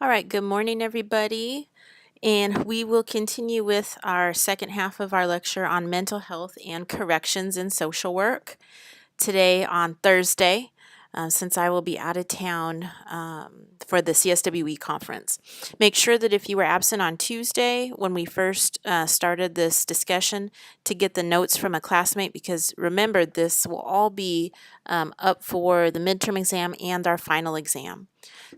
All right, good morning, everybody. And we will continue with our second half of our lecture on mental health and corrections in social work today on Thursday, since I will be out of town for the CSWE conference. Make sure that if you were absent on Tuesday when we first started this discussion, to get the notes from a classmate, because remember, this will all be up for the midterm exam and our final exam.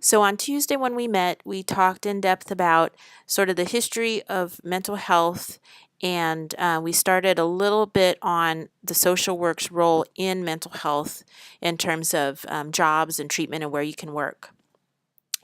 So on Tuesday when we met, we talked in depth about sort of the history of mental health, and we started a little bit on the social work's role in mental health in terms of jobs and treatment and where you can work.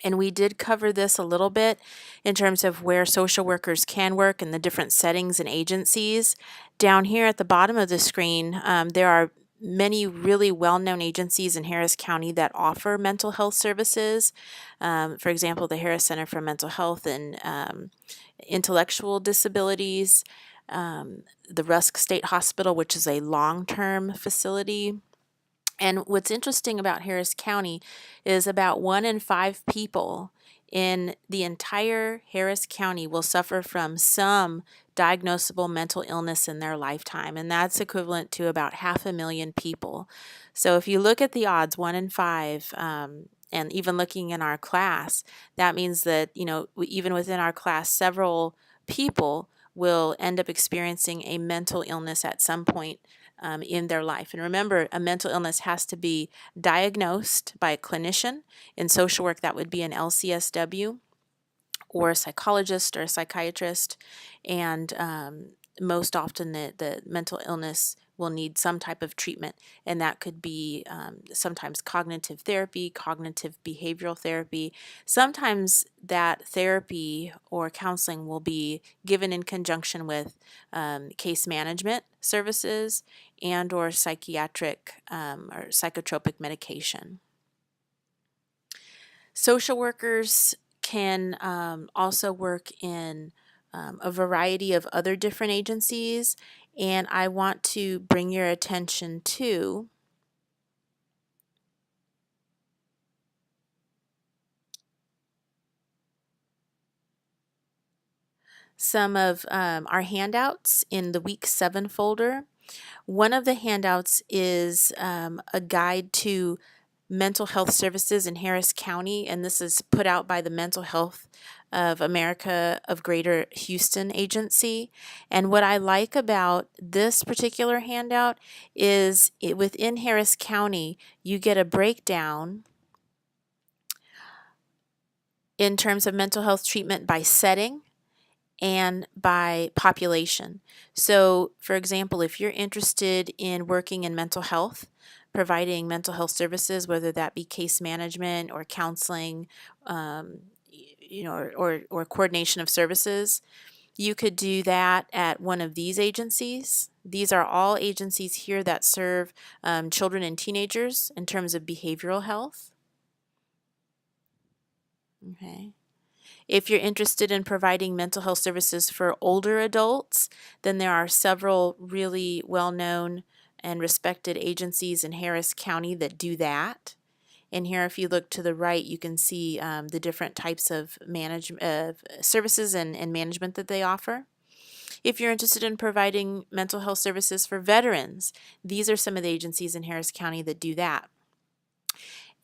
And we did cover this a little bit in terms of where social workers can work and the different settings and agencies. Down here at the bottom of the screen, there are many really well-known agencies in Harris County that offer mental health services. For example, the Harris Center for Mental Health and Intellectual Disabilities, the Rusk State Hospital, which is a long-term facility. And what's interesting about Harris County is about 1 in 5 people in the entire Harris County will suffer from some diagnosable mental illness in their lifetime, and that's equivalent to about 500,000 people. So if you look at the odds, 1 in 5, and even looking in our class, that means that, even within our class, several people will end up experiencing a mental illness at some point in their life. And remember, a mental illness has to be diagnosed by a clinician. In social work, that would be an LCSW or a psychologist or a psychiatrist. And most often, the mental illness will need some type of treatment, and that could be sometimes cognitive therapy, cognitive behavioral therapy. Sometimes that therapy or counseling will be given in conjunction with case management services and or psychiatric or psychotropic medication. Social workers can also work in a variety of other different agencies, and I want to bring your attention to some of our handouts in the Week 7 folder. One of the handouts is a guide to mental health services in Harris County, and this is put out by the Mental Health of America of Greater Houston Agency. And what I like about this particular handout is within Harris County, you get a breakdown in terms of mental health treatment by setting and by population. So, for example, if you're interested in working in mental health, providing mental health services, whether that be case management or counseling, or coordination of services, you could do that at one of these agencies. These are all agencies here that serve children and teenagers in terms of behavioral health. Okay. If you're interested in providing mental health services for older adults, then there are several really well-known and respected agencies in Harris County that do that. And here, if you look to the right, you can see the different types of services and management that they offer. If you're interested in providing mental health services for veterans, these are some of the agencies in Harris County that do that.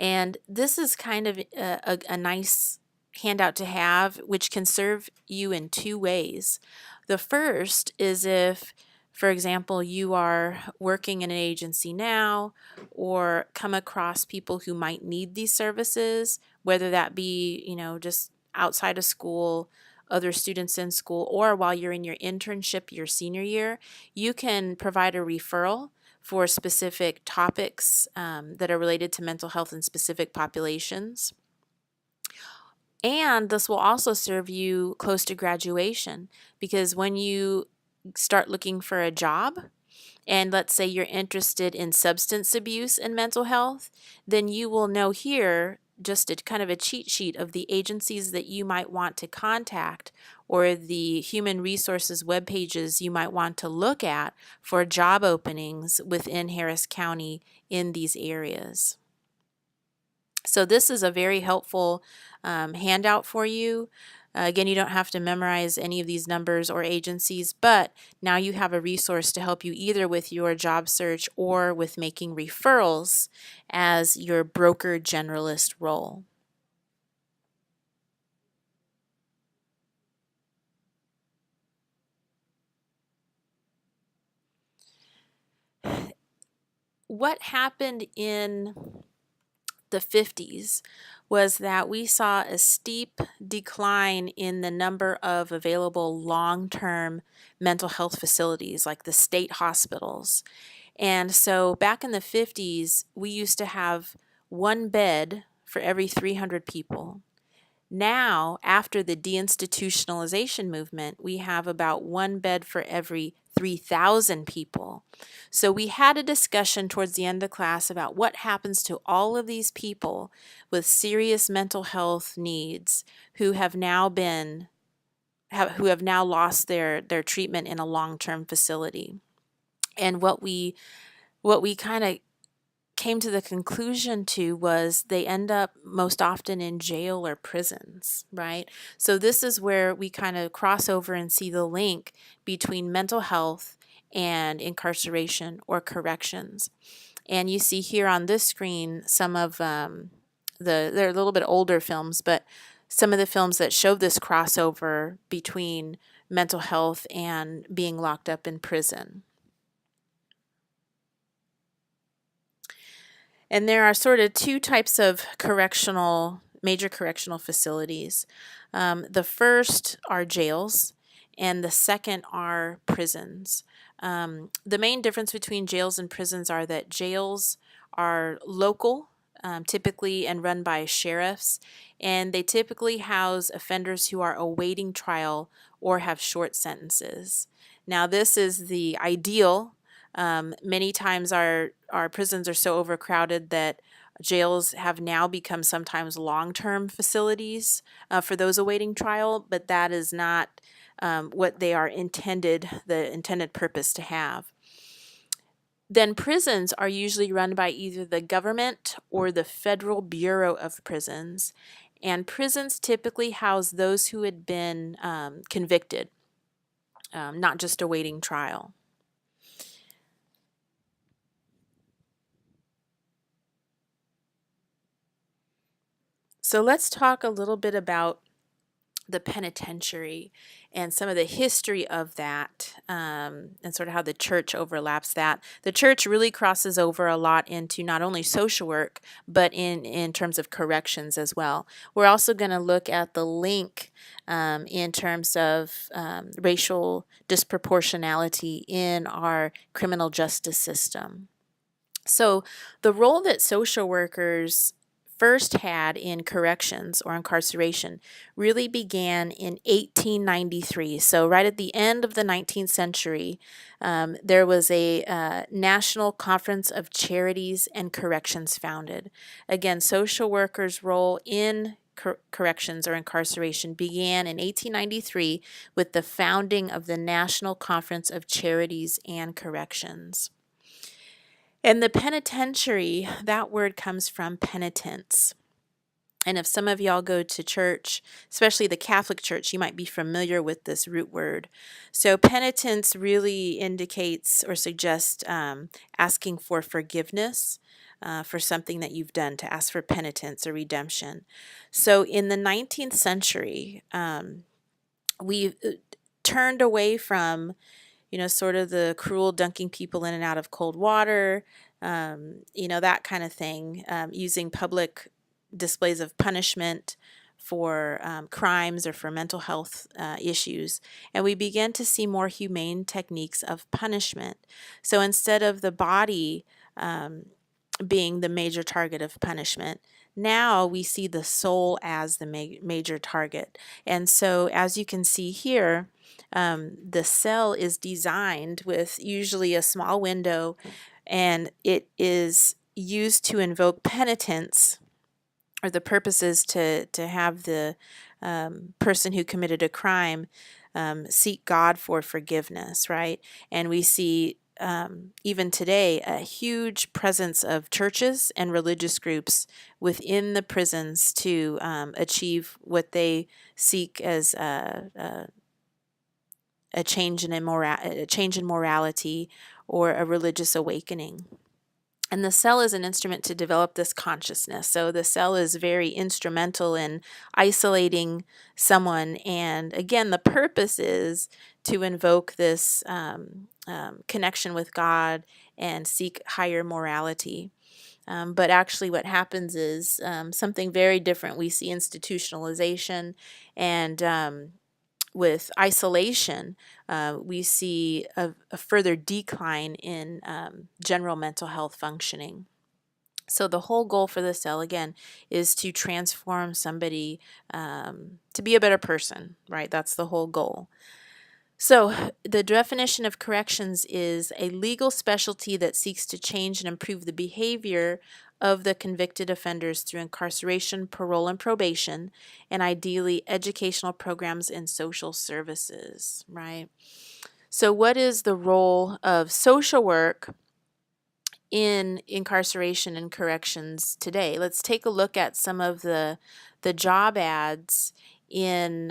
And this is kind of a nice handout to have, which can serve you in 2 ways. The first is if, for example, you are working in an agency now or come across people who might need these services, whether that be, just outside of school, other students in school, or while you're in your internship your senior year, you can provide a referral for specific topics that are related to mental health in specific populations. And this will also serve you close to graduation, because when you start looking for a job, and let's say you're interested in substance abuse and mental health, then you will know here just a kind of a cheat sheet of the agencies that you might want to contact or the human resources web pages you might want to look at for job openings within Harris County in these areas. So this is a very helpful handout for you. Again, you don't have to memorize any of these numbers or agencies, but now you have a resource to help you either with your job search or with making referrals as your broker generalist role. What happened in the 50s was that we saw a steep decline in the number of available long-term mental health facilities like the state hospitals. And so back in the 50s, we used to have one bed for every 300 people. Now, after the deinstitutionalization movement, we have about one bed for every 3,000 people. So we had a discussion towards the end of class about what happens to all of these people with serious mental health needs who have now lost their treatment in a long-term facility. And what we kind of came to the conclusion to was they end up most often in jail or prisons, right? So this is where we kind of cross over and see the link between mental health and incarceration or corrections. And you see here on this screen some of they're a little bit older films, but some of the films that show this crossover between mental health and being locked up in prison. And there are sort of two types of major correctional facilities. The first are jails, and the second are prisons. The main difference between jails and prisons are that jails are local, typically, and run by sheriffs, and they typically house offenders who are awaiting trial or have short sentences. Now, this is the ideal. Many times our prisons are so overcrowded that jails have now become sometimes long-term facilities for those awaiting trial, but that is not what they are the intended purpose to have. Then prisons are usually run by either the government or the Federal Bureau of Prisons, and prisons typically house those who had been convicted, not just awaiting trial. So let's talk a little bit about the penitentiary and some of the history of that, and sort of how the church overlaps that. The church really crosses over a lot into not only social work, but in terms of corrections as well. We're also going to look at the link in terms of racial disproportionality in our criminal justice system. So the role that social workers first had in corrections or incarceration really began in 1893. So right at the end of the 19th century, there was a National Conference of Charities and Corrections founded. Again, social workers' role in corrections or incarceration began in 1893 with the founding of the National Conference of Charities and Corrections. And the penitentiary, that word comes from penitence. And if some of y'all go to church, especially the Catholic Church, you might be familiar with this root word. So penitence really indicates or suggests asking for forgiveness for something that you've done, to ask for penitence or redemption. So in the 19th century, we turned away from sort of the cruel dunking people in and out of cold water, that kind of thing, using public displays of punishment for crimes or for mental health issues. And we began to see more humane techniques of punishment. So instead of the body being the major target of punishment, now we see the soul as the major target. And so as you can see here, the cell is designed with usually a small window, and it is used to invoke penitence, or the purpose is to have the person who committed a crime seek God for forgiveness, right? And we see even today, a huge presence of churches and religious groups within the prisons to achieve what they seek as a change in morality or a religious awakening. And the cell is an instrument to develop this consciousness. So the cell is very instrumental in isolating someone. And again, the purpose is to invoke this connection with God and seek higher morality. But actually, what happens is something very different. We see institutionalization, and with isolation, we see a further decline in general mental health functioning. So the whole goal for the cell, again, is to transform somebody to be a better person, right? That's the whole goal. So the definition of corrections is a legal specialty that seeks to change and improve the behavior of the convicted offenders through incarceration, parole, and probation, and ideally educational programs and social services, right? So what is the role of social work in incarceration and corrections today? Let's take a look at some of the job ads in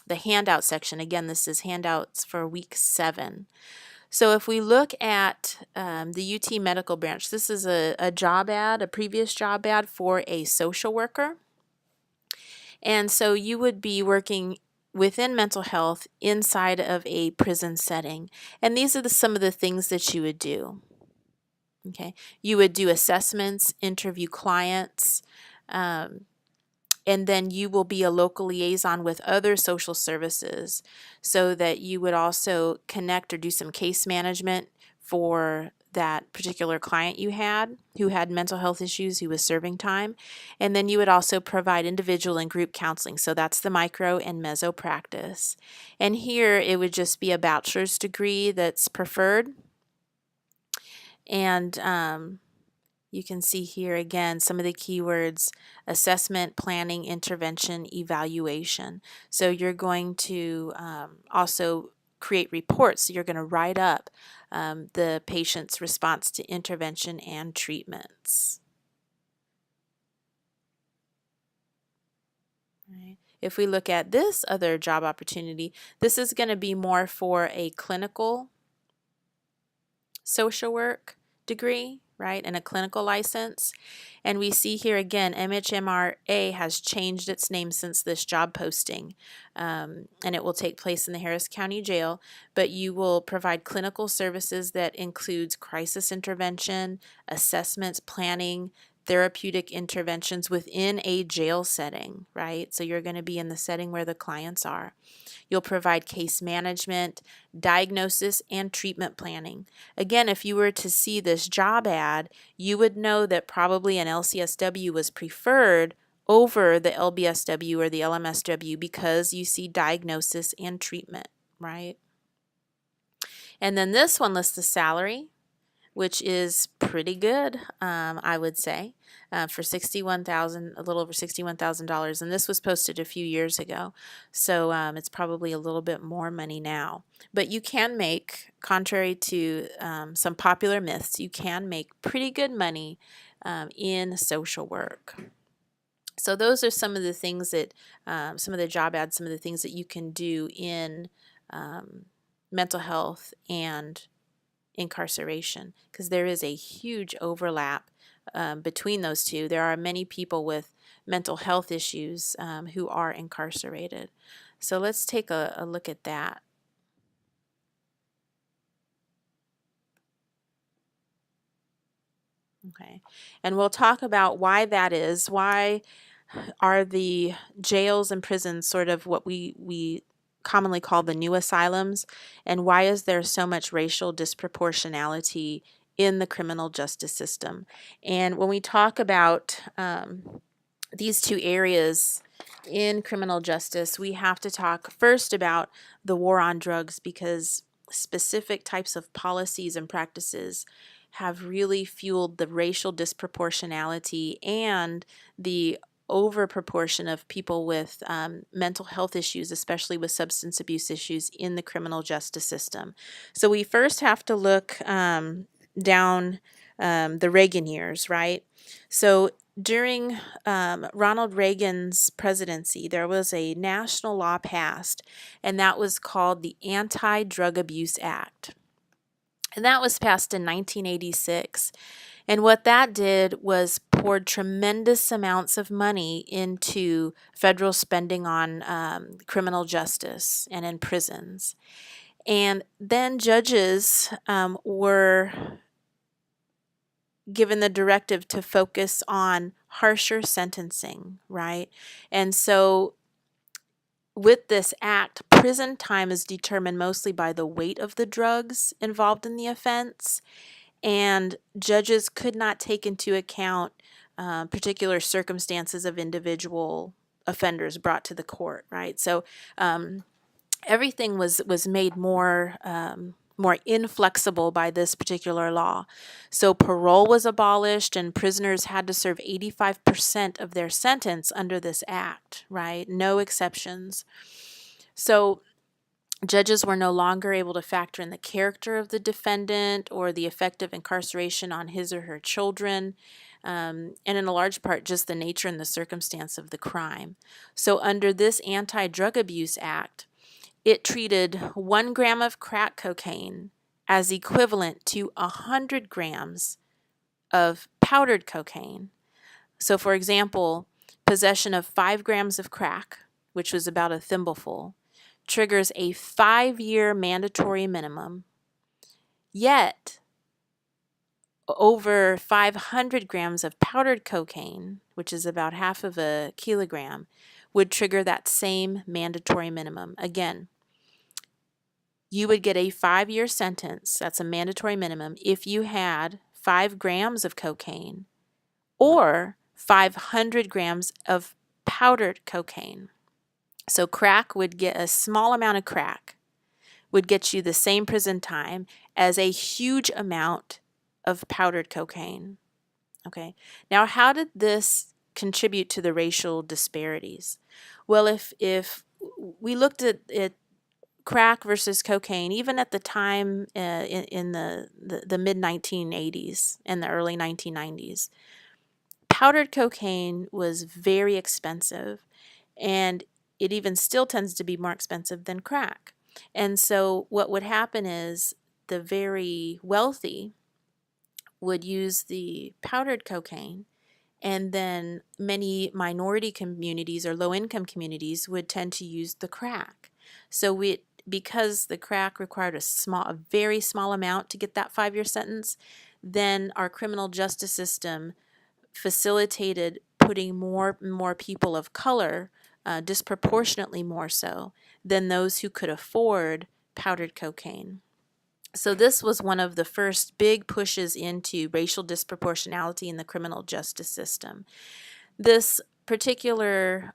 the handout section. Again, this is handouts for week 7. So if we look at the UT medical branch, this is a job ad, a previous job ad for a social worker. And so you would be working within mental health inside of a prison setting. And these are some of the things that you would do. Okay, you would do assessments, interview clients, and then you will be a local liaison with other social services so that you would also connect or do some case management for that particular client you had who had mental health issues, who was serving time. And then you would also provide individual and group counseling. So that's the micro and meso practice. And here it would just be a bachelor's degree that's preferred. And you can see here again some of the keywords: assessment, planning, intervention, evaluation. So you're going to also create reports. So you're going to write up the patient's response to intervention and treatments. Right. If we look at this other job opportunity, this is going to be more for a clinical social work degree, right, and a clinical license. And we see here again, MHMRA has changed its name since this job posting, and it will take place in the Harris County Jail. But you will provide clinical services that includes crisis intervention, assessments, planning, therapeutic interventions within a jail setting, right? So you're going to be in the setting where the clients are. You'll provide case management, diagnosis, and treatment planning. Again, if you were to see this job ad, you would know that probably an LCSW was preferred over the LBSW or the LMSW because you see diagnosis and treatment, right? And then this one lists the salary, which is pretty good, I would say, for $61,000, a little over $61,000. And this was posted a few years ago, so it's probably a little bit more money now. But you can make, contrary to some popular myths, you can make pretty good money in social work. So those are some of the things that, some of the job ads, some of the things that you can do in mental health and incarceration, because there is a huge overlap between those two. There are many people with mental health issues who are incarcerated. So let's take a look at that. Okay, and we'll talk about why that is. Why are the jails and prisons sort of what we commonly call the new asylums, and why is there so much racial disproportionality in the criminal justice system? And when we talk about these two areas in criminal justice, we have to talk first about the war on drugs, because specific types of policies and practices have really fueled the racial disproportionality and the over proportion of people with mental health issues, especially with substance abuse issues in the criminal justice system. So we first have to look down the Reagan years, right? So during Ronald Reagan's presidency, there was a national law passed, and that was called the Anti-Drug Abuse Act. And that was passed in 1986. And what that did was poured tremendous amounts of money into federal spending on criminal justice and in prisons. And then judges were given the directive to focus on harsher sentencing, right? And so with this act, prison time is determined mostly by the weight of the drugs involved in the offense, and judges could not take into account particular circumstances of individual offenders brought to the court, right? So everything was made more inflexible by this particular law. So parole was abolished, and prisoners had to serve 85% of their sentence under this act, right? No exceptions. So judges were no longer able to factor in the character of the defendant or the effect of incarceration on his or her children, and in a large part just the nature and the circumstance of the crime. So under this Anti-Drug Abuse Act, it treated 1 gram of crack cocaine as equivalent to 100 grams of powdered cocaine. So for example, possession of 5 grams of crack, which was about a thimbleful, triggers a 5-year mandatory minimum, yet over 500 grams of powdered cocaine, which is about half of a kilogram, would trigger that same mandatory minimum. Again, you would get a 5-year sentence, that's a mandatory minimum, if you had 5 grams of cocaine or 500 grams of powdered cocaine. So crack would get a small amount of crack would get you the same prison time as a huge amount of powdered cocaine. Okay. Now, how did this contribute to the racial disparities? Well, if we looked at crack versus cocaine, even at the time in the mid-1980s and the early 1990s, powdered cocaine was very expensive, and it even still tends to be more expensive than crack. And so what would happen is the very wealthy would use the powdered cocaine, and then many minority communities or low-income communities would tend to use the crack. So because the crack required a very small amount to get that 5-year sentence, then our criminal justice system facilitated putting more people of color, disproportionately more so, than those who could afford powdered cocaine. So this was one of the first big pushes into racial disproportionality in the criminal justice system. This particular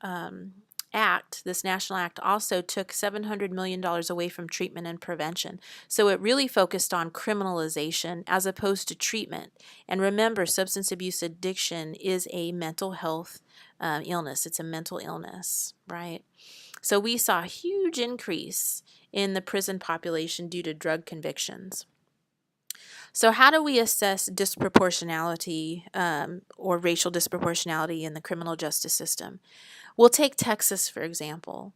act, this national act, also took $700 million away from treatment and prevention. So it really focused on criminalization as opposed to treatment. And remember, substance abuse addiction is a mental health illness. It's a mental illness, right? So we saw a huge increase in the prison population due to drug convictions. So how do we assess disproportionality or racial disproportionality in the criminal justice system? We'll take Texas, for example.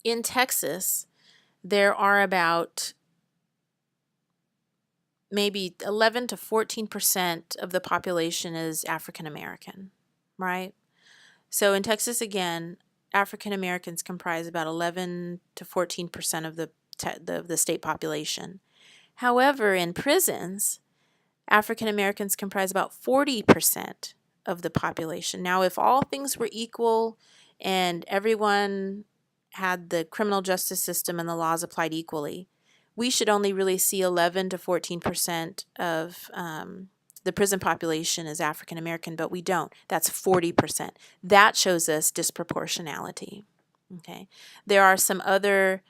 In Texas, there are about maybe 11 to 14% of the population is African American, right? So in Texas, again, African Americans comprise about 11 to 14% of the state population. However, in prisons, African Americans comprise about 40% of the population. Now, if all things were equal and everyone had the criminal justice system and the laws applied equally, we should only really see 11 to 14% of the prison population is African American, but we don't. That's 40%. That shows us disproportionality. Okay. There are some other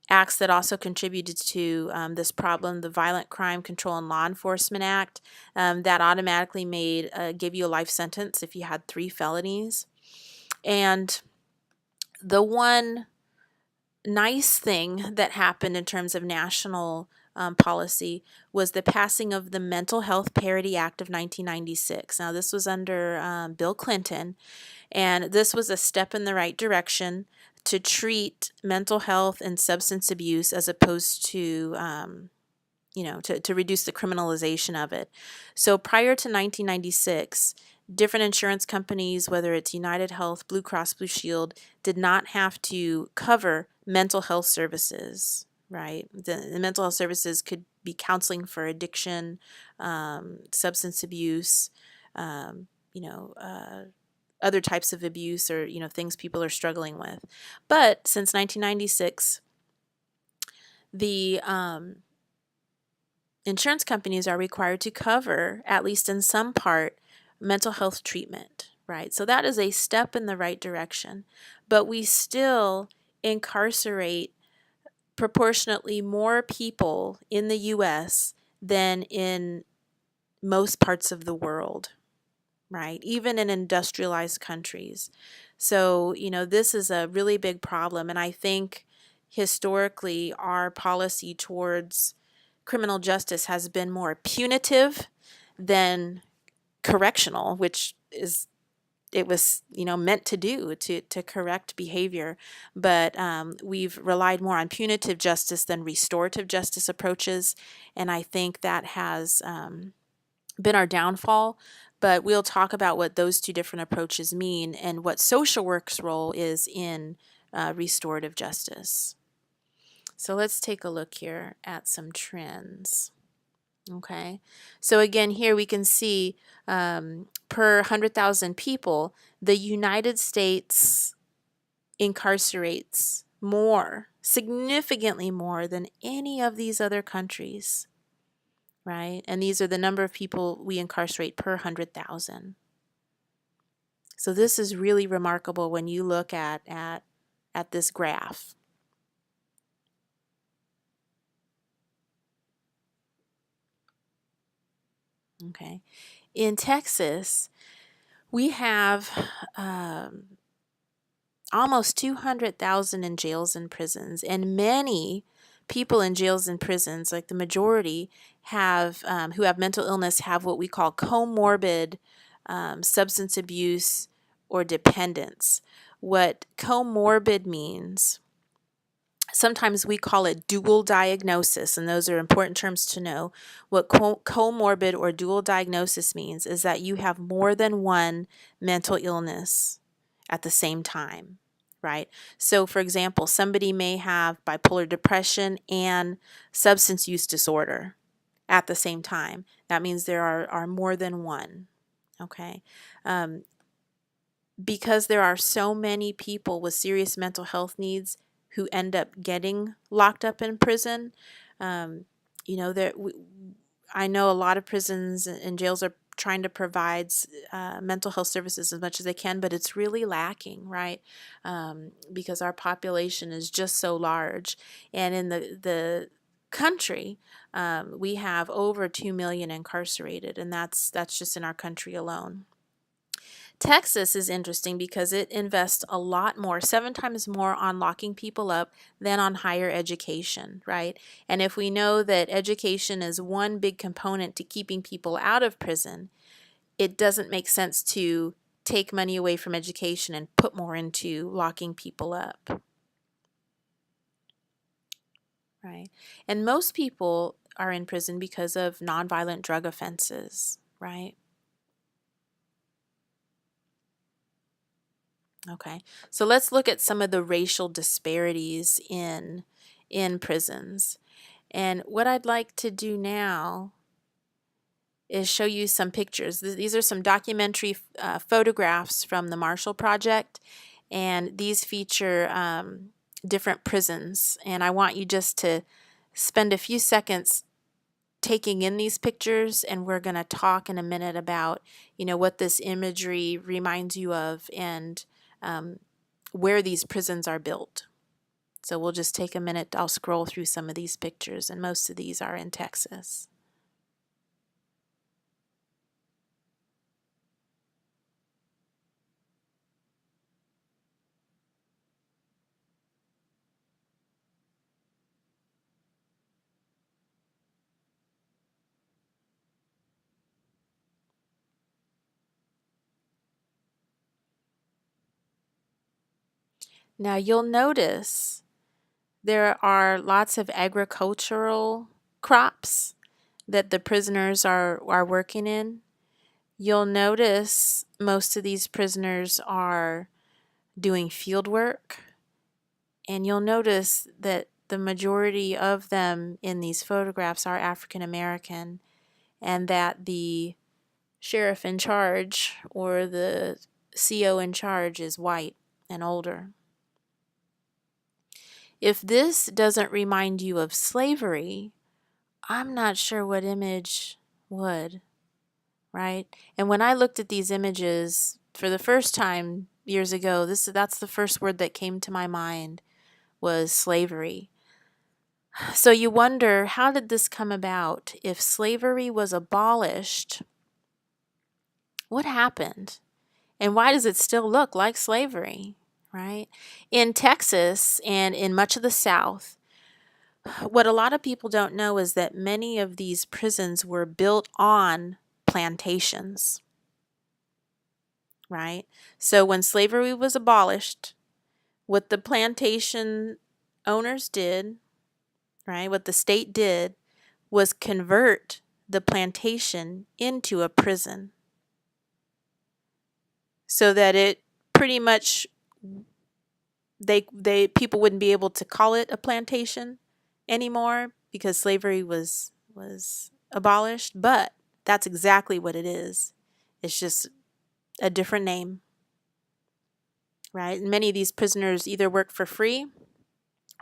acts that also contributed to this problem, the Violent Crime Control and Law Enforcement Act, that automatically gave you a life sentence if you had 3 felonies. And the one nice thing that happened in terms of national policy was the passing of the Mental Health Parity Act of 1996. Now, this was under Bill Clinton, and this was a step in the right direction to treat mental health and substance abuse as opposed to, to reduce the criminalization of it. So prior to 1996, different insurance companies, whether it's United Health, Blue Cross Blue Shield, did not have to cover mental health services, right? The mental health services could be counseling for addiction, substance abuse, other types of abuse, or things people are struggling with. But since 1996, the insurance companies are required to cover, at least in some part, mental health treatment, right? So that is a step in the right direction. But we still incarcerate proportionately more people in the U.S. than in most parts of the world, right? Even in industrialized countries. So, this is a really big problem. And I think historically our policy towards criminal justice has been more punitive than correctional, which it was meant to do, to correct behavior. But we've relied more on punitive justice than restorative justice approaches. And I think that has been our downfall. But we'll talk about what those two different approaches mean and what social work's role is in restorative justice. So let's take a look here at some trends. Okay, so again, here we can see per 100,000 people, the United States incarcerates more, significantly more than any of these other countries, right? And these are the number of people we incarcerate per 100,000. So this is really remarkable when you look at this graph. Okay, in Texas, we have almost 200,000 in jails and prisons, and many people in jails and prisons, like the majority, have who have mental illness have what we call comorbid substance abuse or dependence. What comorbid means, sometimes we call it dual diagnosis, and those are important terms to know. What comorbid or dual diagnosis means is that you have more than one mental illness at the same time, right? So, for example, somebody may have bipolar depression and substance use disorder at the same time. That means there are more than one, okay? Because there are so many people with serious mental health needs who end up getting locked up in prison, I know a lot of prisons and jails are trying to provide mental health services as much as they can, but it's really lacking, right? Because our population is just so large. And in the country, we have over 2 million incarcerated, and that's just in our country alone. Texas is interesting because it invests a lot more, 7 times more on locking people up than on higher education, right? And if we know that education is one big component to keeping people out of prison, it doesn't make sense to take money away from education and put more into locking people up, right? And most people are in prison because of nonviolent drug offenses, right? Okay, so let's look at some of the racial disparities in prisons. And what I'd like to do now is show you some pictures. These are some documentary photographs from the Marshall Project, and these feature different prisons. And I want you just to spend a few seconds taking in these pictures, and we're going to talk in a minute about, what this imagery reminds you of and where these prisons are built. So we'll just take a minute. I'll scroll through some of these pictures, and most of these are in Texas. Now you'll notice there are lots of agricultural crops that the prisoners are working in. You'll notice most of these prisoners are doing field work, and you'll notice that the majority of them in these photographs are African American, and that the sheriff in charge or the CO in charge is white and older. If this doesn't remind you of slavery, I'm not sure what image would, right? And when I looked at these images for the first time years ago, that's the first word that came to my mind was slavery. So you wonder, how did this come about? If slavery was abolished, what happened? And why does it still look like slavery, right? In Texas and in much of the South, what a lot of people don't know is that many of these prisons were built on plantations, right? So when slavery was abolished, what the plantation owners did, right, what the state did was convert the plantation into a prison so that it pretty much they people wouldn't be able to call it a plantation anymore because slavery was abolished, but that's exactly what it is. It's just a different name, right? And many of these prisoners either work for free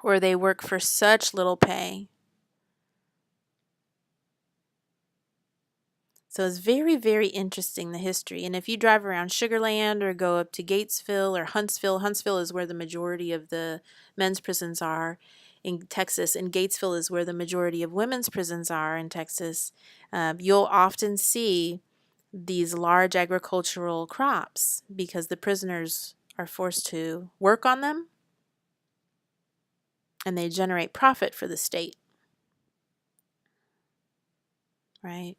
or they work for such little pay. So it's very, very interesting, the history. And if you drive around Sugar Land or go up to Gatesville or Huntsville is where the majority of the men's prisons are in Texas, and Gatesville is where the majority of women's prisons are in Texas, you'll often see these large agricultural crops because the prisoners are forced to work on them and they generate profit for the state, right?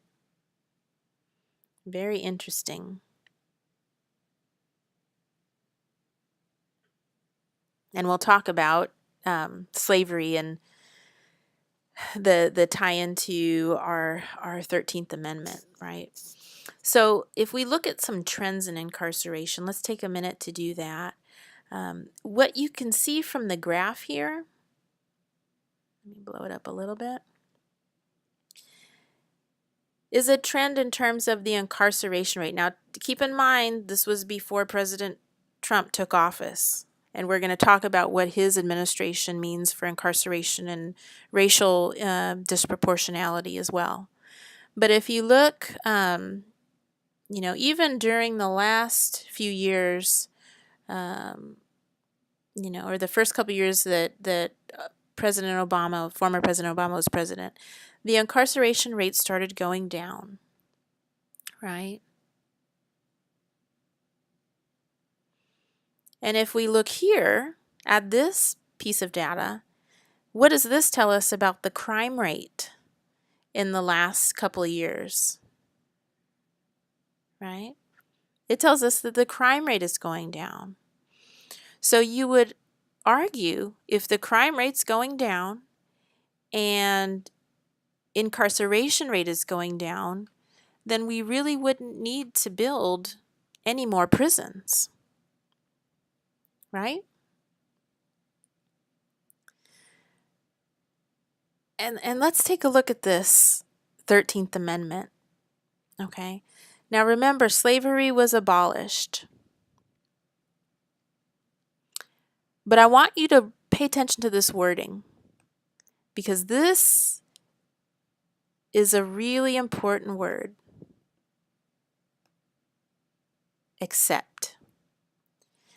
Very interesting. And we'll talk about slavery and the tie into our 13th Amendment, right? So if we look at some trends in incarceration, let's take a minute to do that. What you can see from the graph here, let me blow it up a little bit, is a trend in terms of the incarceration rate. Now, keep in mind, this was before President Trump took office. And we're going to talk about what his administration means for incarceration and racial disproportionality as well. But if you look, even during the last few years, or the first couple of years that former President Obama was president, the incarceration rate started going down, right? And if we look here at this piece of data, what does this tell us about the crime rate in the last couple of years, right? It tells us that the crime rate is going down. So you would argue if the crime rate's going down and incarceration rate is going down, then we really wouldn't need to build any more prisons, right? And let's take a look at this 13th Amendment, okay? Now remember, slavery was abolished. But I want you to pay attention to this wording because this is a really important word. Except.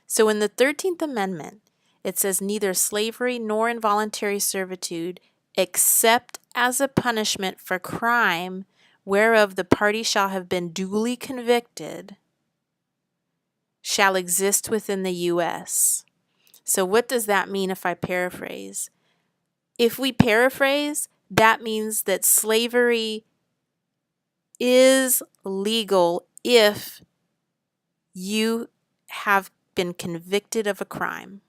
So in the 13th Amendment, It says neither slavery nor involuntary servitude, except as a punishment for crime whereof the party shall have been duly convicted, shall exist within the U.S. So what does that mean if I paraphrase? If we paraphrase, that means that slavery is legal if you have been convicted of a crime.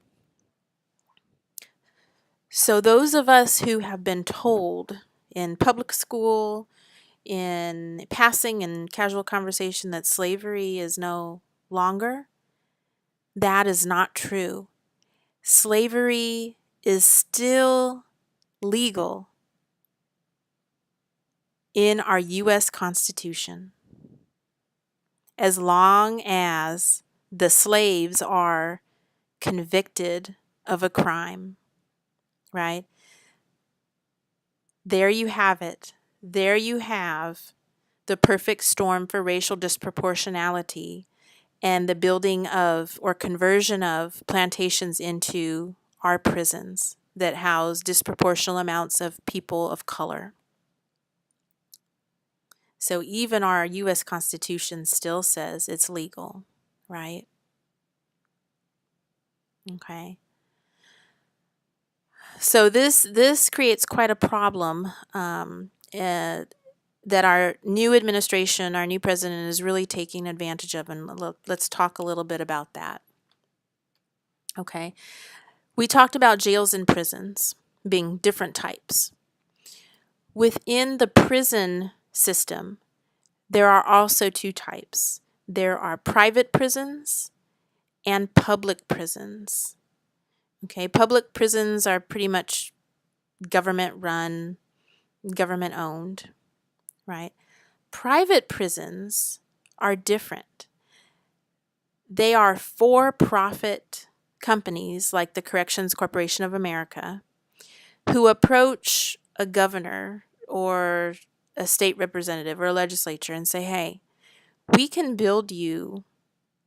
So those of us who have been told in public school, in passing and casual conversation that slavery is no longer, that is not true. Slavery is still legal in our U.S. Constitution as long as the slaves are convicted of a crime, right? There you have it. There you have the perfect storm for racial disproportionality and the building of or conversion of plantations into our prisons that house disproportional amounts of people of color. So even our U.S. Constitution still says it's legal, right? Okay. So this creates quite a problem that our new administration, our new president is really taking advantage of, and let's talk a little bit about that. Okay. We talked about jails and prisons being different types. Within the prison system, there are also two types. There are private prisons and public prisons. Okay, public prisons are pretty much government run, government owned, right? Private prisons are different. They are for-profit companies like the Corrections Corporation of America who approach a governor or a state representative or a legislature and say, hey, we can build you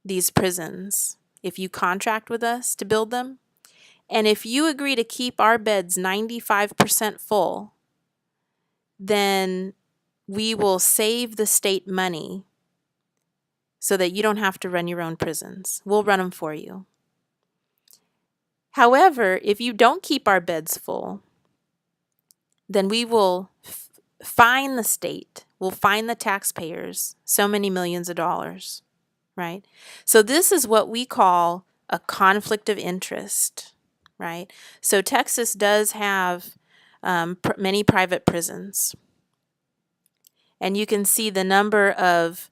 these prisons if you contract with us to build them. And if you agree to keep our beds 95% full, then we will save the state money so that you don't have to run your own prisons. We'll run them for you. However, if you don't keep our beds full, then we will fine the state, we'll fine the taxpayers so many millions of dollars, right? So this is what we call a conflict of interest, right? So Texas does have many private prisons. And you can see the number of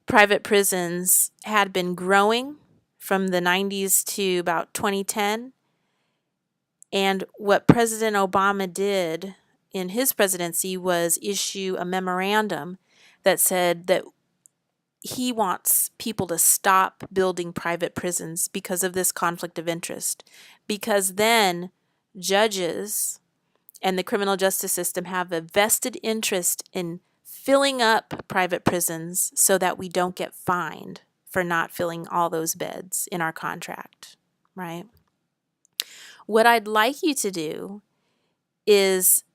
private prisons had been growing from the 90s to about 2010. And what President Obama did in his presidency was issue a memorandum that said that he wants people to stop building private prisons because of this conflict of interest. Because then judges and the criminal justice system have a vested interest in filling up private prisons so that we don't get fined for not filling all those beds in our contract, right? What I'd like you to do is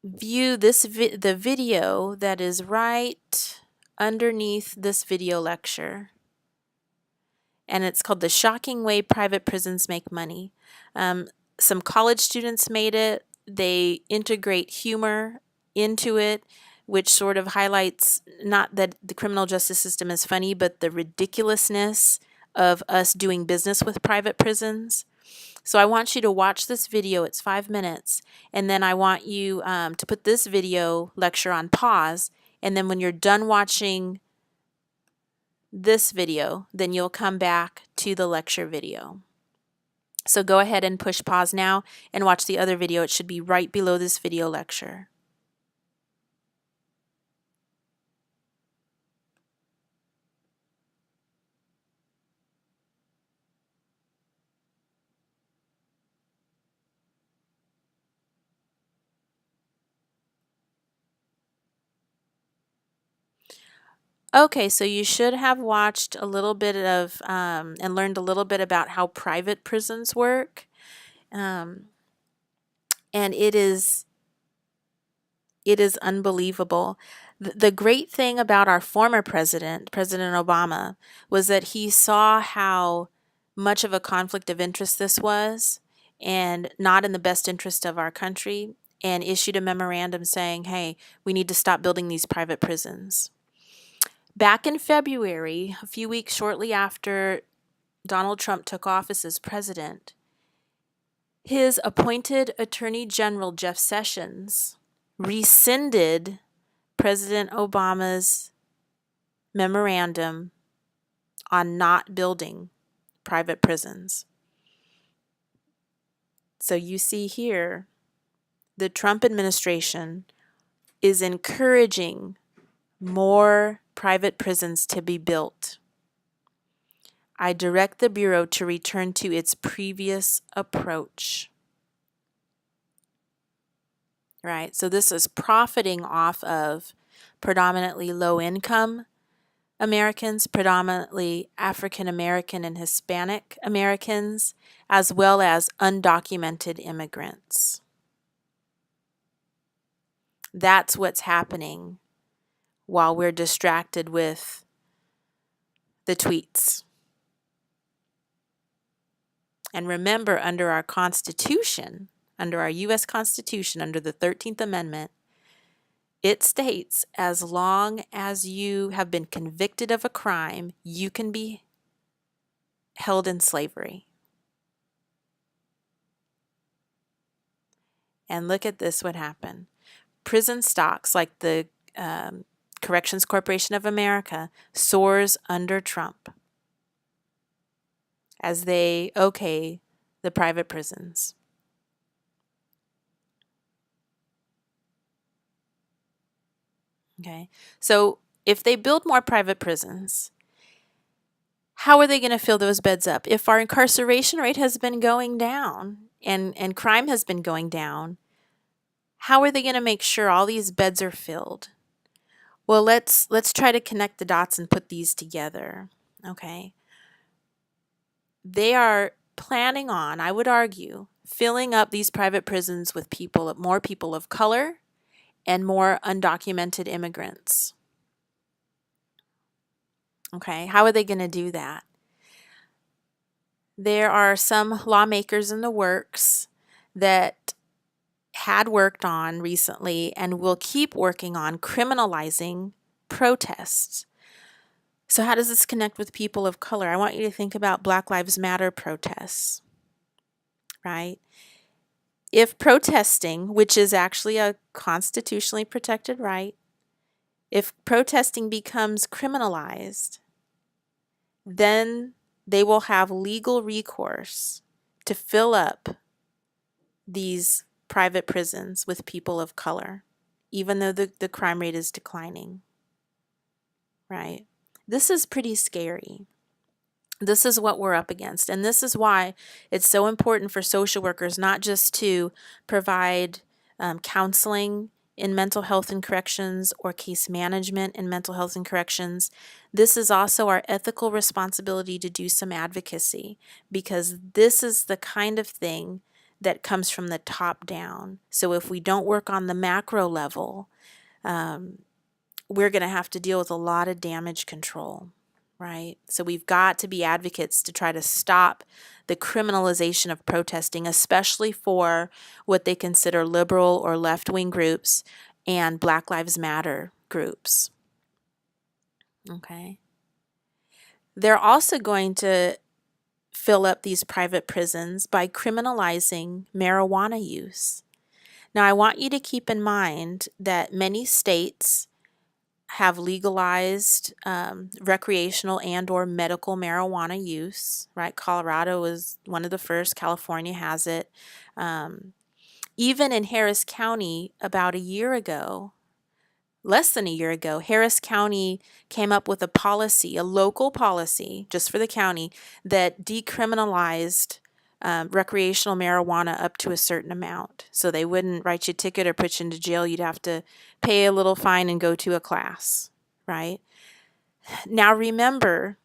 view the video that is right underneath this video lecture. And it's called The Shocking Way Private Prisons Make Money. Some college students made it. They integrate humor into it, which sort of highlights not that the criminal justice system is funny, but the ridiculousness of us doing business with private prisons. So I want you to watch this video. It's 5 minutes. And then I want you to put this video lecture on pause. And then when you're done watching this video, then you'll come back to the lecture video. So go ahead and push pause now and watch the other video. It should be right below this video lecture. Okay, so you should have watched a little bit of and learned a little bit about how private prisons work. Um, and it is unbelievable. The great thing about our former president, President Obama, was that he saw how much of a conflict of interest this was and not in the best interest of our country, and issued a memorandum saying, hey, we need to stop building these private prisons. Back in February, a few weeks shortly after Donald Trump took office as president, his appointed Attorney General, Jeff Sessions, rescinded President Obama's memorandum on not building private prisons. So you see here, the Trump administration is encouraging more private prisons to be built. I direct the Bureau to return to its previous approach. Right? So this is profiting off of predominantly low-income Americans, predominantly African American and Hispanic Americans, as well as undocumented immigrants. That's what's happening while we're distracted with the tweets. And remember, under our Constitution, under our U.S. Constitution, under the 13th Amendment, it states as long as you have been convicted of a crime, you can be held in slavery. And look at this, what happened. Prison stocks like the Corrections Corporation of America soars under Trump as they okay the private prisons. Okay, so if they build more private prisons, how are they going to fill those beds up? If our incarceration rate has been going down and crime has been going down, how are they going to make sure all these beds are filled? Well, let's try to connect the dots and put these together. Okay. They are planning on, I would argue, filling up these private prisons with more people of color and more undocumented immigrants. Okay, how are they going to do that? There are some lawmakers in the works that had worked on recently and will keep working on criminalizing protests. So how does this connect with people of color? I want you to think about Black Lives Matter protests, right? If protesting, which is actually a constitutionally protected right, if protesting becomes criminalized, then they will have legal recourse to fill up these private prisons with people of color, even though the crime rate is declining, right? This is pretty scary. This is what we're up against. And this is why it's so important for social workers not just to provide counseling in mental health and corrections or case management in mental health and corrections. This is also our ethical responsibility to do some advocacy, because this is the kind of thing that comes from the top down. So if we don't work on the macro level, we're going to have to deal with a lot of damage control. Right? So we've got to be advocates to try to stop the criminalization of protesting, especially for what they consider liberal or left-wing groups and Black Lives Matter groups. Okay. They're also going to fill up these private prisons by criminalizing marijuana use. Now, I want you to keep in mind that many states have legalized recreational and or medical marijuana use, right? Colorado is one of the first. California has it. Even in Harris County about a year ago, less than a year ago, Harris County came up with a policy, a local policy just for the county, that decriminalized recreational marijuana up to a certain amount. So they wouldn't write you a ticket or put you into jail. You'd have to pay a little fine and go to a class, right? Now remember,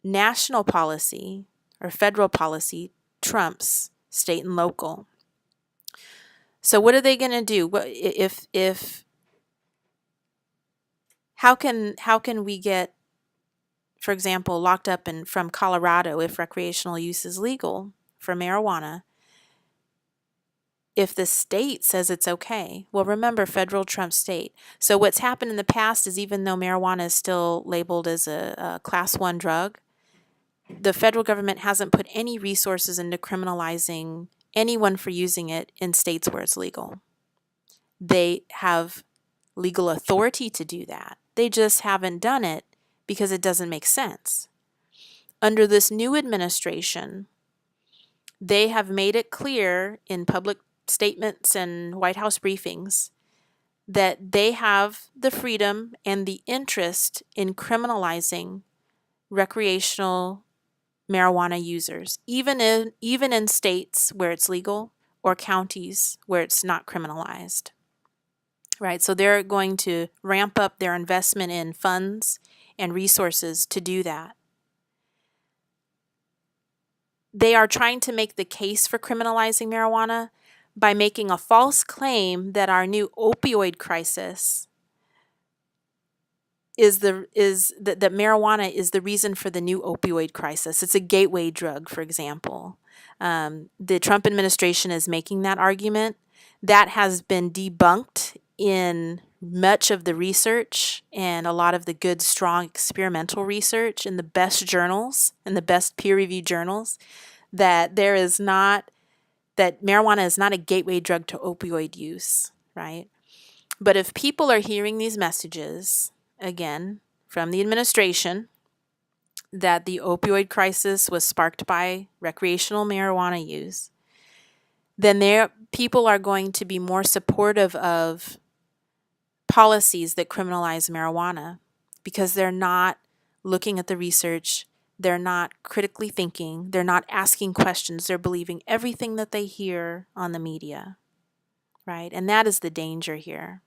national policy or federal policy trumps state and local. So what are they going to do? If how can we get, for example, locked up from Colorado if recreational use is legal for marijuana, if the state says it's okay? Well, remember, federal trumps state. So what's happened in the past is, even though marijuana is still labeled as a class 1 drug, the federal government hasn't put any resources into criminalizing anyone for using it in states where it's legal. They have legal authority to do that. They just haven't done it because it doesn't make sense. Under this new administration, they have made it clear in public statements and White House briefings that they have the freedom and the interest in criminalizing recreational marijuana users, even in states where it's legal or counties where it's not criminalized. Right? So they're going to ramp up their investment in funds and resources to do that. They are trying to make the case for criminalizing marijuana by making a false claim that our new opioid crisis that marijuana is the reason for the new opioid crisis. It's a gateway drug, for example. The Trump administration is making that argument. That has been debunked in much of the research and a lot of the good, strong experimental research in the best journals and the best peer-reviewed journals, that marijuana is not a gateway drug to opioid use, right? But if people are hearing these messages, again, from the administration, that the opioid crisis was sparked by recreational marijuana use, then people are going to be more supportive of policies that criminalize marijuana because they're not looking at the research, they're not critically thinking, they're not asking questions, they're believing everything that they hear on the media, right? And that is the danger here.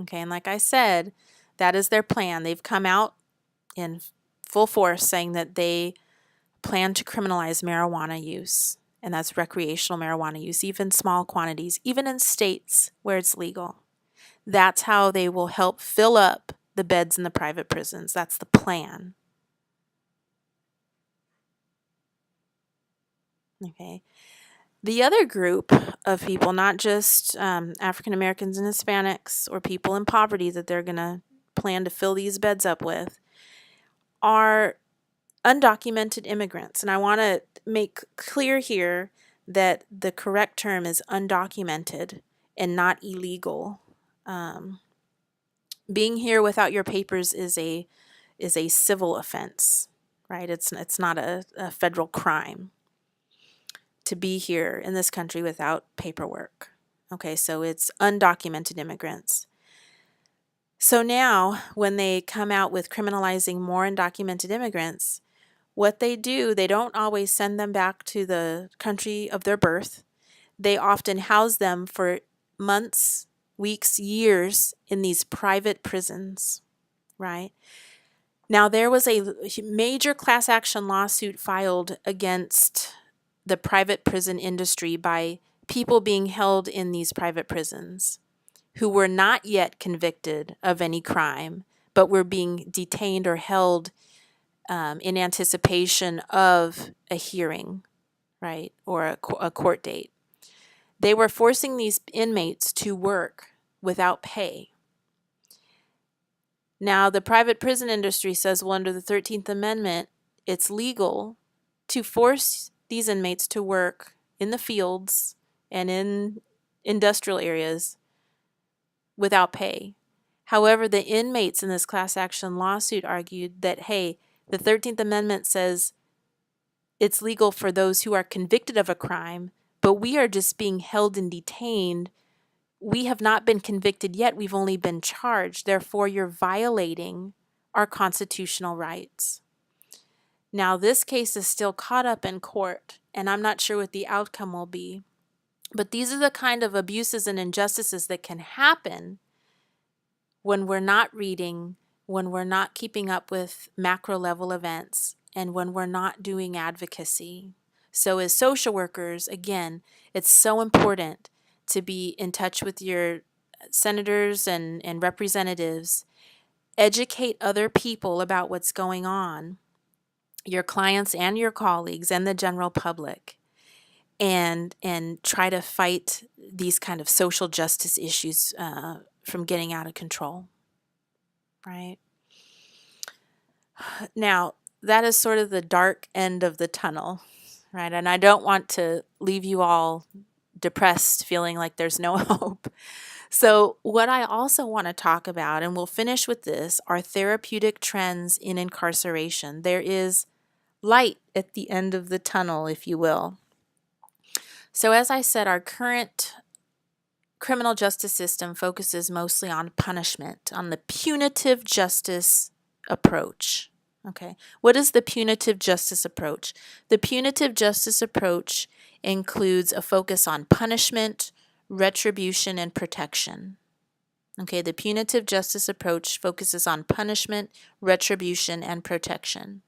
Okay, and like I said, that is their plan. They've come out in full force saying that they plan to criminalize marijuana use, and that's recreational marijuana use, even small quantities, even in states where it's legal. That's how they will help fill up the beds in the private prisons. That's the plan. Okay. The other group of people, not just African Americans and Hispanics or people in poverty that they're going to plan to fill these beds up with, are undocumented immigrants. And I want to make clear here that the correct term is undocumented and not illegal. Being here without your papers is a civil offense, right? It's not a federal crime to be here in this country without paperwork. Okay, so it's undocumented immigrants. So now, when they come out with criminalizing more undocumented immigrants, what they do, they don't always send them back to the country of their birth. They often house them for months, weeks, years in these private prisons, right? Now, there was a major class action lawsuit filed against the private prison industry by people being held in these private prisons who were not yet convicted of any crime, but were being detained or held in anticipation of a hearing, right, or a court date. They were forcing these inmates to work without pay. Now, the private prison industry says, well, under the 13th Amendment, it's legal to force these inmates to work in the fields and in industrial areas without pay. However, the inmates in this class action lawsuit argued that, hey, the 13th Amendment says it's legal for those who are convicted of a crime, but we are just being held and detained. We have not been convicted yet. We've only been charged. Therefore, you're violating our constitutional rights. Now, this case is still caught up in court, and I'm not sure what the outcome will be. But these are the kind of abuses and injustices that can happen when we're not reading, when we're not keeping up with macro level events, and when we're not doing advocacy. So as social workers, again, it's so important to be in touch with your senators and representatives, educate other people about what's going on, your clients and your colleagues and the general public, and try to fight these kind of social justice issues from getting out of control, right? Now, that is sort of the dark end of the tunnel, right? And I don't want to leave you all depressed, feeling like there's no hope. So, what I also want to talk about, and we'll finish with this, are therapeutic trends in incarceration. There is light at the end of the tunnel, if you will. So, as I said, our current criminal justice system focuses mostly on punishment, on the punitive justice approach. Okay, what is the punitive justice approach? The punitive justice approach includes a focus on punishment, retribution, and protection. Okay, the punitive justice approach focuses on punishment, retribution, and protection.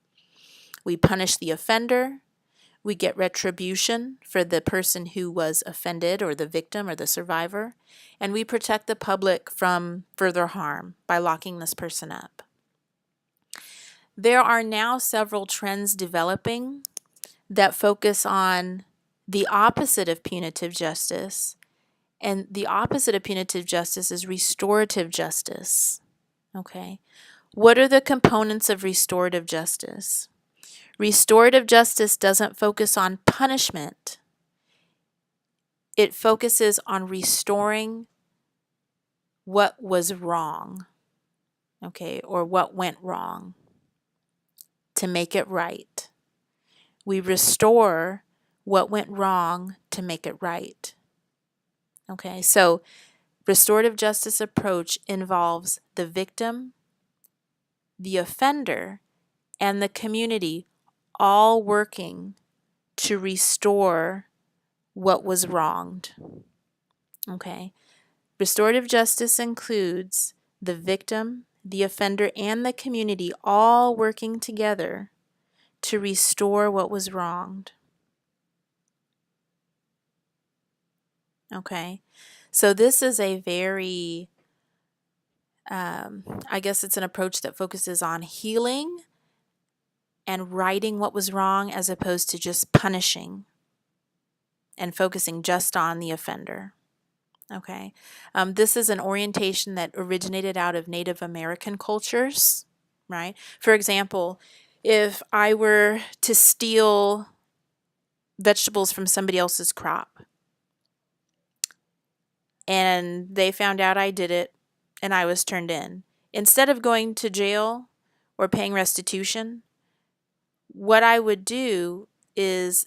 We punish the offender. We get retribution for the person who was offended, or the victim or the survivor, and we protect the public from further harm by locking this person up. There are now several trends developing that focus on the opposite of punitive justice, and the opposite of punitive justice is restorative justice. Okay, what are the components of restorative justice? Restorative justice doesn't focus on punishment. It focuses on restoring what was wrong, okay, or what went wrong, to make it right. We restore what went wrong to make it right. Okay, so restorative justice approach involves the victim, the offender, and the community all working to restore what was wronged. Okay, restorative justice includes the victim, the offender, and the community all working together to restore what was wronged. Okay, so this is a very, I guess it's an approach that focuses on healing and righting what was wrong, as opposed to just punishing and focusing just on the offender. Okay, this is an orientation that originated out of Native American cultures, right? For example, if I were to steal vegetables from somebody else's crop and they found out I did it and I was turned in, instead of going to jail or paying restitution, what I would do is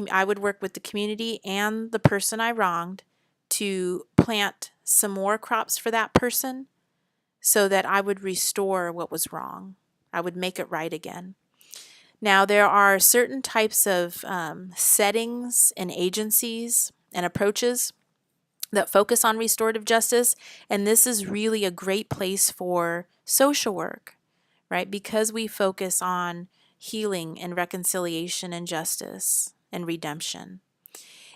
I would work with the community and the person I wronged to plant some more crops for that person so that I would restore what was wrong. I would make it right again. Now, there are certain types of settings and agencies and approaches that focus on restorative justice, and this is really a great place for social work, right? Because we focus on healing and reconciliation and justice and redemption.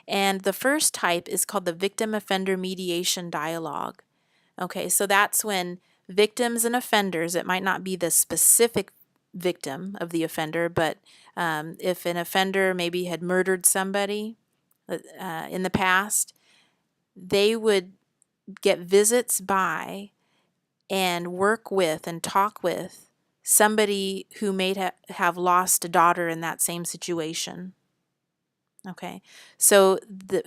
And the first type is called the victim offender mediation dialogue. Okay, so that's when victims and offenders, it might not be the specific victim of the offender, but if an offender maybe had murdered somebody in the past, they would get visits by and work with and talk with somebody who may have lost a daughter in that same situation. Okay, so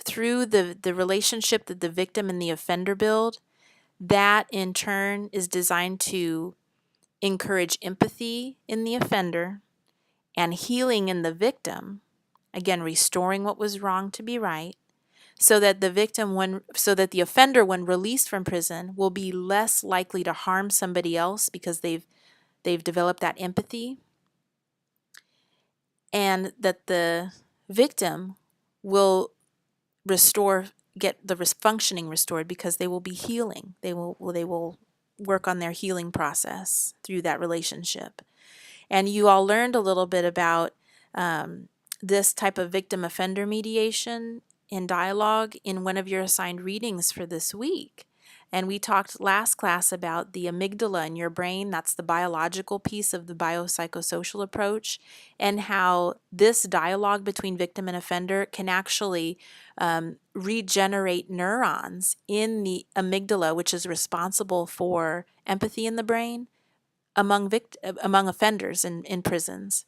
through the relationship that the victim and the offender build, that in turn is designed to encourage empathy in the offender and healing in the victim, again, restoring what was wrong to be right, so that the offender, when released from prison, will be less likely to harm somebody else because they've developed that empathy, and that the victim will restore, get the functioning restored, because they will be healing. They will work on their healing process through that relationship. And you all learned a little bit about this type of victim offender mediation in dialogue in one of your assigned readings for this week. And we talked last class about the amygdala in your brain. That's the biological piece of the biopsychosocial approach, and how this dialogue between victim and offender can actually regenerate neurons in the amygdala, which is responsible for empathy in the brain, among offenders in prisons.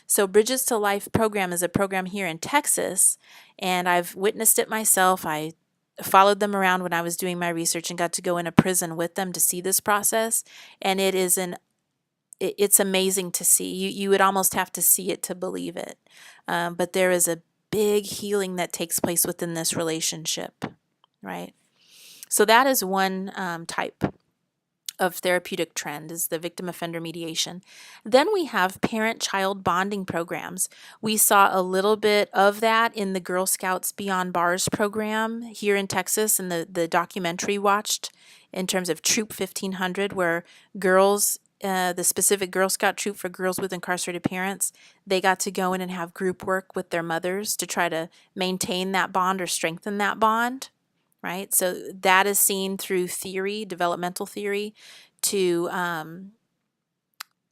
So Bridges to Life program is a program here in Texas, and I've witnessed it myself. I followed them around when I was doing my research and got to go in a prison with them to see this process, and it's amazing to see. You would almost have to see it to believe it. But there is a big healing that takes place within this relationship, right? So that is one type of therapeutic trend, is the victim offender mediation. Then we have parent-child bonding programs. We saw a little bit of that in the Girl Scouts Beyond Bars program here in Texas, and the documentary watched in terms of Troop 1500, where girls, the specific Girl Scout troop for girls with incarcerated parents, they got to go in and have group work with their mothers to try to maintain that bond or strengthen that bond. Right? So that is seen through theory, developmental theory, to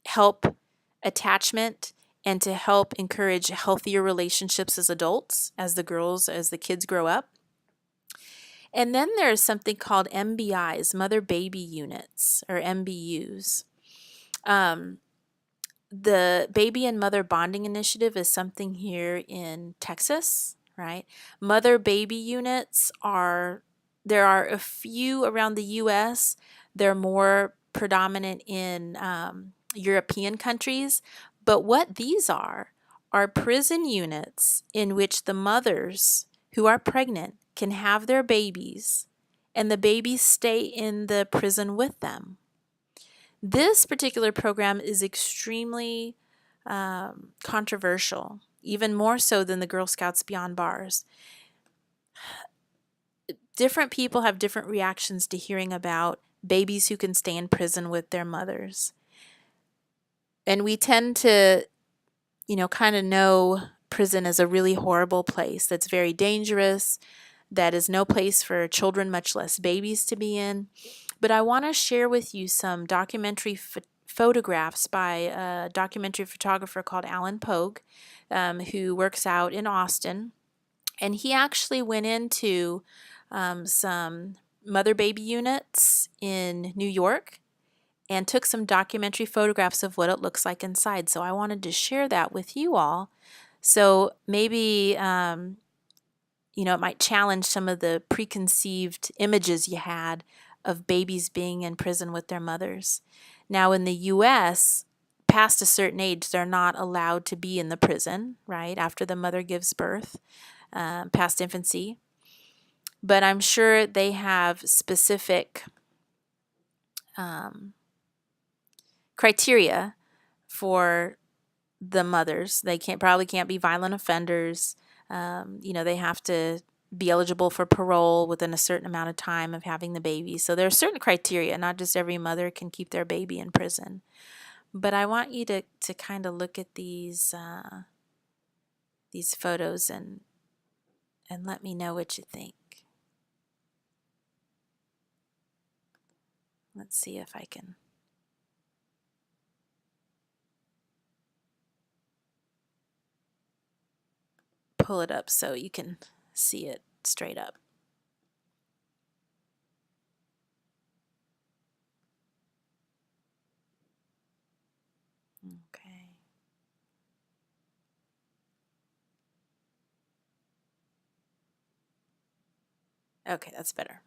help attachment and to help encourage healthier relationships as adults, as the kids grow up. And then there's something called MBIs, Mother Baby Units, or MBUs. The Baby and Mother Bonding Initiative is something here in Texas, right? Mother baby units there are a few around the U.S. They're more predominant in European countries. But what these are prison units in which the mothers who are pregnant can have their babies, and the babies stay in the prison with them. This particular program is extremely controversial, even more so than the Girl Scouts Beyond Bars. Different people have different reactions to hearing about babies who can stay in prison with their mothers. And we tend to, kind of know prison as a really horrible place that's very dangerous, that is no place for children, much less babies, to be in. But I want to share with you some documentary photographs by a documentary photographer called Alan Pogue, who works out in Austin. And he actually went into some mother-baby units in New York and took some documentary photographs of what it looks like inside. So I wanted to share that with you all. So maybe, it might challenge some of the preconceived images you had of babies being in prison with their mothers. Now, in the U.S., past a certain age, they're not allowed to be in the prison, right, after the mother gives birth, past infancy. But I'm sure they have specific criteria for the mothers. They probably can't be violent offenders. They have to be eligible for parole within a certain amount of time of having the baby. So there are certain criteria. Not just every mother can keep their baby in prison. But I want you to kind of look at these photos and let me know what you think. Let's see if I can pull it up so you can see it straight up. Okay. Okay, that's better.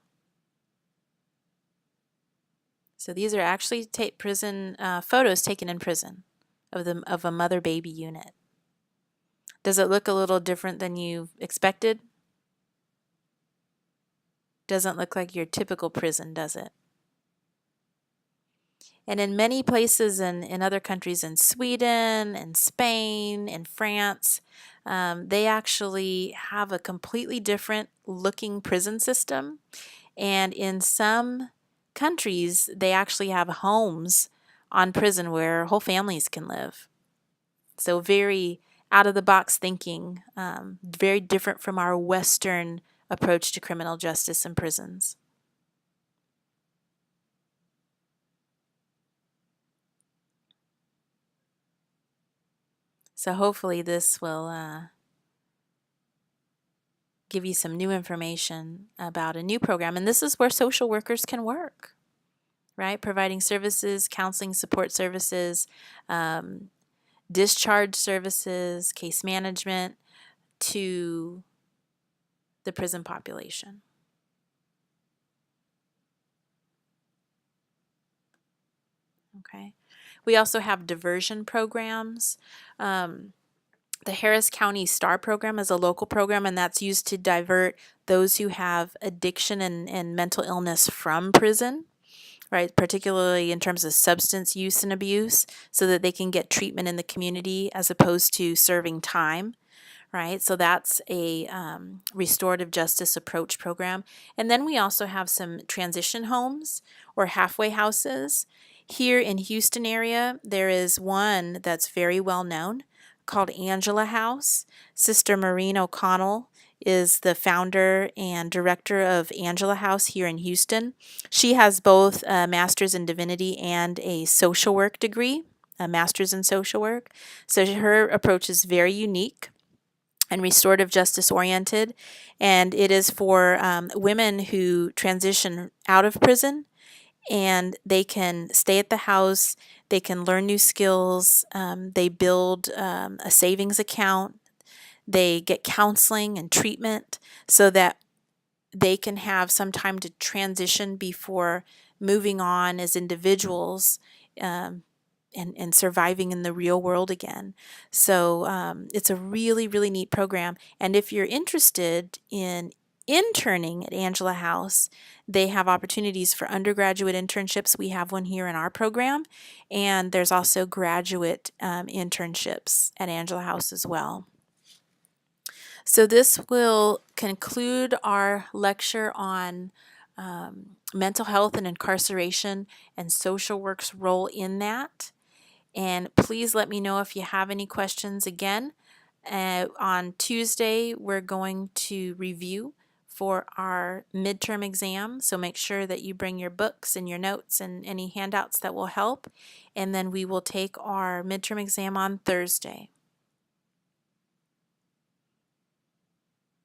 So these are actually prison photos taken in prison of a mother-baby unit. Does it look a little different than you expected? Doesn't look like your typical prison, does it? And in many places in other countries, in Sweden and Spain and France, they actually have a completely different looking prison system. And in some countries, they actually have homes on prison where whole families can live. So very out of the box thinking, very different from our Western approach to criminal justice and prisons. So hopefully this will give you some new information about a new program. And this is where social workers can work, right? Providing services, counseling, support services, discharge services, case management to the prison population. Okay. We also have diversion programs. The Harris County STAR program is a local program, and that's used to divert those who have addiction and mental illness from prison, right? Particularly in terms of substance use and abuse, so that they can get treatment in the community as opposed to serving time, right? So that's a restorative justice approach program. And then we also have some transition homes or halfway houses. Here in Houston area, there is one that's very well known called Angela House. Sister Maureen O'Connell is the founder and director of Angela House here in Houston. She has both a master's in divinity and a social work degree, a master's in social work. So her approach is very unique and restorative justice oriented, and it is for women who transition out of prison, and they can stay at the house, they can learn new skills, they build a savings account, they get counseling and treatment so that they can have some time to transition before moving on as individuals and surviving in the real world again. So it's a really, really neat program. And if you're interested in interning at Angela House, they have opportunities for undergraduate internships. We have one here in our program, and there's also graduate internships at Angela House as well. So this will conclude our lecture on mental health and incarceration and social work's role in that. And please let me know if you have any questions. Again, on Tuesday, we're going to review for our midterm exam. So make sure that you bring your books and your notes and any handouts that will help. And then we will take our midterm exam on Thursday.